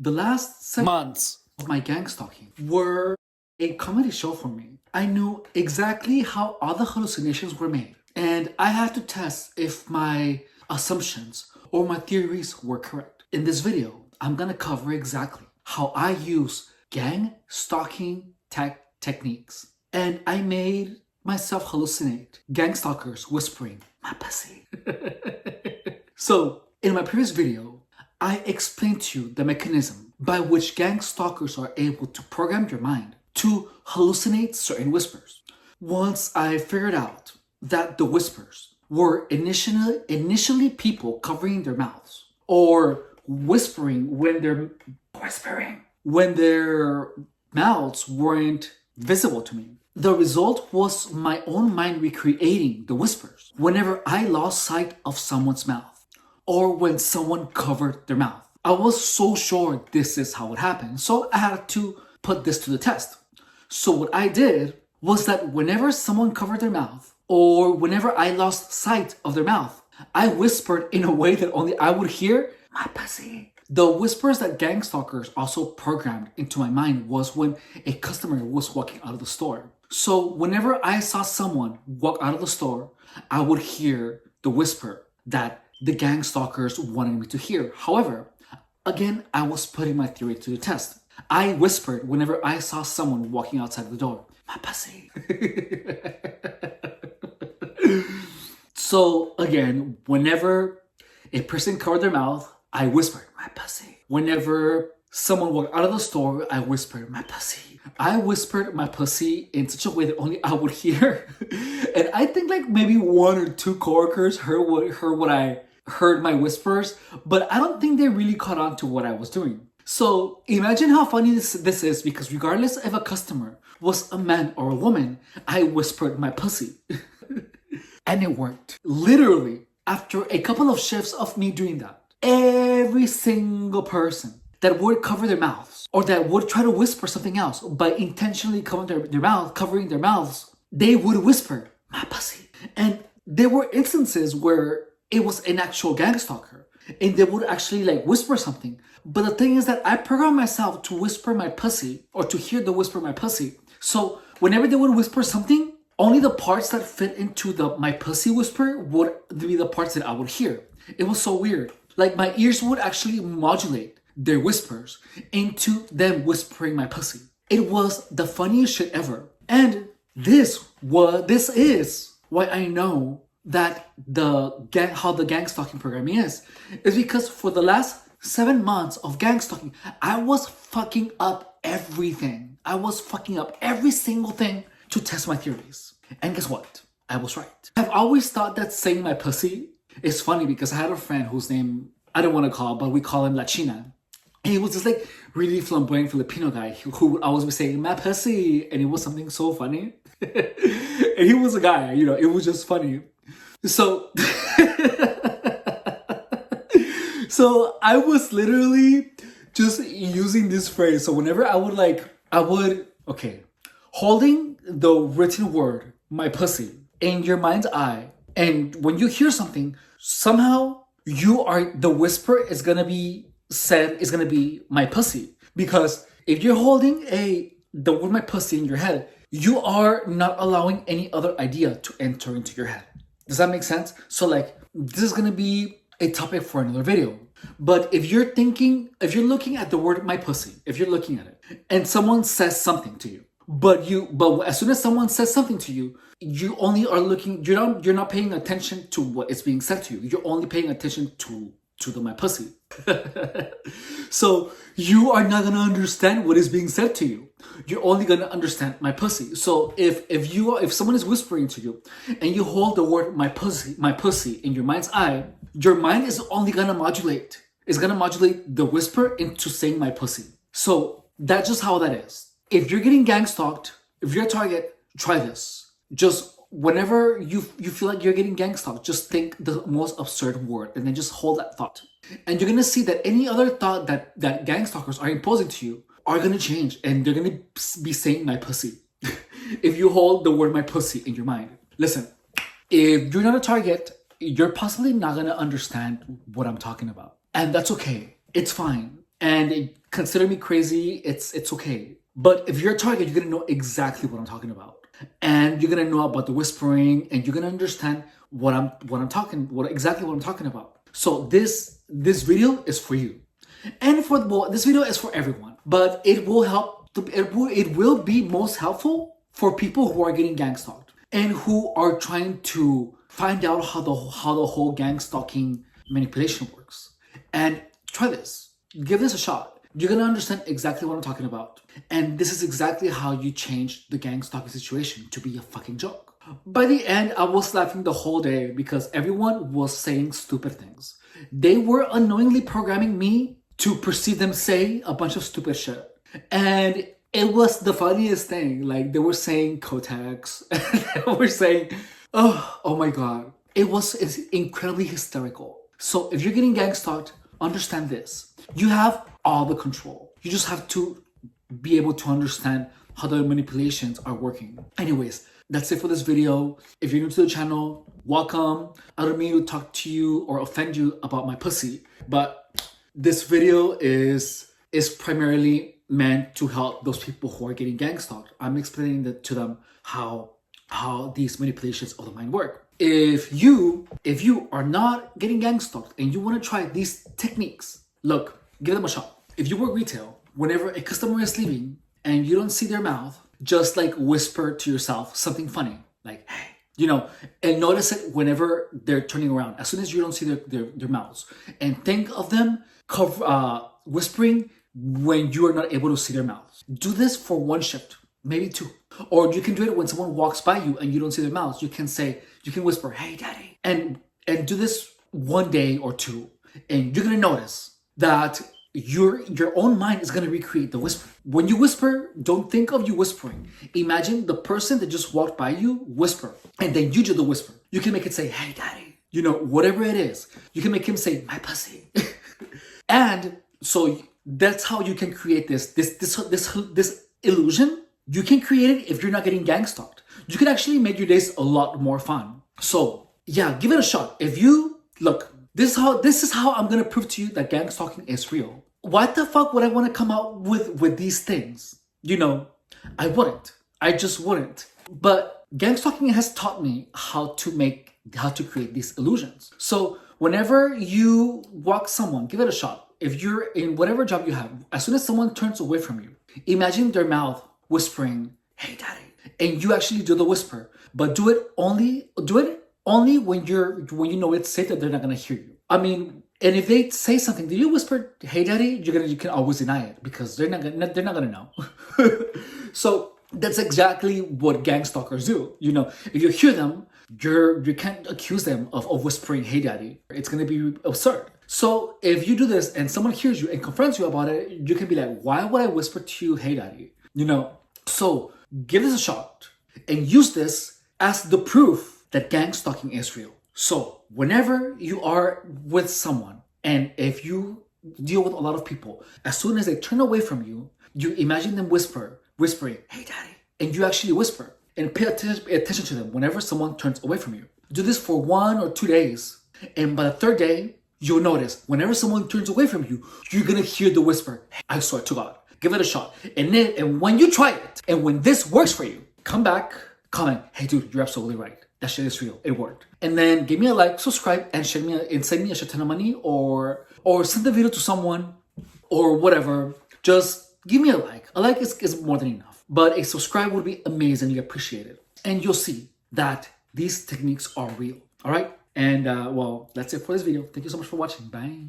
The last 7 months of my gang stalking were a comedy show for me. I knew exactly how all the hallucinations were made, and I had to test if my assumptions or my theories were correct. In this video, I'm gonna cover exactly how I use gang stalking techniques, and I made myself hallucinate gang stalkers whispering my pussy. So, in my previous video, I explained to you the mechanism by which gang stalkers are able to program your mind to hallucinate certain whispers. Once I figured out that the whispers were initially people covering their mouths or whispering when their mouths weren't visible to me. The result was my own mind recreating the whispers whenever I lost sight of someone's mouth or when someone covered their mouth. I was so sure this is how it happened, so I had to put this to the test. So what I did was that whenever someone covered their mouth or whenever I lost sight of their mouth, I whispered in a way that only I would hear, my pussy. The whispers that gang stalkers also programmed into my mind was when a customer was walking out of the store. So whenever I saw someone walk out of the store, I would hear the whisper that the gang stalkers wanted me to hear. However, again, I was putting my theory to the test. I whispered whenever I saw someone walking outside the door, my pussy. So again, whenever a person covered their mouth, I whispered, my pussy. Whenever someone walked out of the store, I whispered, my pussy. I whispered my pussy in such a way that only I would hear. And I think like maybe one or two coworkers heard what I heard my whispers, but I don't think they really caught on to what I was doing. So imagine how funny this is, because regardless if a customer was a man or a woman, I whispered my pussy. And it worked. Literally, after a couple of shifts of me doing that, every single person that would cover their mouths or that would try to whisper something else by intentionally covering their mouths, they would whisper, my pussy. And there were instances where it was an actual gang stalker and they would actually like whisper something. But the thing is that I programmed myself to whisper my pussy or to hear the whisper my pussy. So whenever they would whisper something, only the parts that fit into the my pussy whisper would be the parts that I would hear. It was so weird. Like my ears would actually modulate their whispers into them whispering my pussy. It was the funniest shit ever. And this is why I know that how the gang stalking programming is because for the last 7 months of gang stalking, I was fucking up everything. I was fucking up every single thing to test my theories. And guess what? I was right. I've always thought that saying my pussy is funny because I had a friend whose name I don't want to call, but we call him La China. And he was this like really flamboyant Filipino guy who would always be saying my pussy, and it was something so funny. And he was a guy, it was just funny. So, so I was literally just using this phrase. So whenever holding the written word, my pussy, in your mind's eye. And when you hear something, somehow the whisper is going to be my pussy. Because if you're holding the word my pussy in your head, you are not allowing any other idea to enter into your head. Does that make sense? So like, this is going to be a topic for another video. But if you're looking at the word my pussy, if you're looking at it and someone says something to you, but as soon as someone says something to you, you only are looking, you're not paying attention to what is being said to you. You're only paying attention to the my pussy. So you are not going to understand what is being said to you. You're only going to understand my pussy. So if someone is whispering to you and you hold the word my pussy in your mind's eye, your mind is only going to modulate. It's going to modulate the whisper into saying my pussy. So that's just how that is. If you're getting gang stalked, if you're a target, try this. Just whenever you feel like you're getting gang stalked, just think the most absurd word and then just hold that thought. And you're going to see that any other thought that gang stalkers are imposing to you are going to change and they're going to be saying my pussy. If you hold the word my pussy in your mind. Listen, if you're not a target, you're possibly not going to understand what I'm talking about. And that's okay. It's fine. and consider me crazy. It's okay. But if you're a target, you're gonna know exactly what I'm talking about, and you're gonna know about the whispering, and you're gonna understand what I'm talking about. So this video is for you, and this video is for everyone. But it will help. It will be most helpful for people who are getting gang stalked and who are trying to find out how the whole gang stalking manipulation works. And try this. Give this a shot. You're gonna understand exactly what I'm talking about. And this is exactly how you change the gang stalking situation to be a fucking joke. By the end, I was laughing the whole day because everyone was saying stupid things. They were unknowingly programming me to perceive them say a bunch of stupid shit. And it was the funniest thing. Like, they were saying Kotex. They were saying, oh my God. It's incredibly hysterical. So if you're getting gang stalked, understand this. You have all the control. You just have to be able to understand how the manipulations are working. Anyways, that's it for this video. If you're new to the channel, welcome. I don't mean to talk to you or offend you about my pussy, but this video is primarily meant to help those people who are getting gang stalked. I'm explaining to them how these manipulations of the mind work. If you are not getting gang stalked and you want to try these techniques, look, give them a shot. If you work retail, whenever a customer is leaving and you don't see their mouth, just like whisper to yourself something funny, like, hey, and notice it whenever they're turning around. As soon as you don't see their mouths, and think of them whispering when you are not able to see their mouths. Do this for one shift, maybe two. Or you can do it when someone walks by you and you don't see their mouths. You can whisper, hey, daddy. And do this one day or two. And you're going to notice that your own mind is going to recreate the whisper. When you whisper, don't think of you whispering. Imagine the person that just walked by you whisper. And then you do the whisper. You can make it say, hey, daddy. Whatever it is. You can make him say, my pussy. And so that's how you can create this illusion. You can create it if you're not getting gang stalked. You can actually make your days a lot more fun. So yeah, give it a shot. If you look, this is how I'm gonna prove to you that gang stalking is real. What the fuck would I want to come out with these things? I wouldn't. I just wouldn't. But gang stalking has taught me how to create these illusions. So whenever you walk someone, give it a shot. If you're in whatever job you have, as soon as someone turns away from you, imagine their mouth whispering, hey, daddy. And you actually do the whisper, but do it only when you know it's safe that they're not gonna hear you. I mean, and if they say something, do you whisper, hey, daddy? You can always deny it because they're not gonna know. So that's exactly what gang stalkers do. If you hear them, you can't accuse them of whispering, hey, daddy. It's gonna be absurd. So if you do this and someone hears you and confronts you about it, you can be like, why would I whisper to you, hey, daddy? So give this a shot and use this as the proof that gang stalking is real. So whenever you are with someone, and if you deal with a lot of people, as soon as they turn away from you, you imagine them whispering, hey, daddy. And you actually whisper and pay attention to them whenever someone turns away from you. Do this for 1 or 2 days. And by the third day, you'll notice whenever someone turns away from you, you're going to hear the whisper, I swear to God. Give it a shot. And when you try it, and when this works for you, come back, comment, hey dude, you're absolutely right. That shit is real. It worked. And then give me a like, subscribe, and send me a shit ton of money, or send the video to someone, or whatever. Just give me a like. A like is more than enough. But a subscribe would be amazingly appreciated. And you'll see that these techniques are real. All right? And well, that's it for this video. Thank you so much for watching. Bye.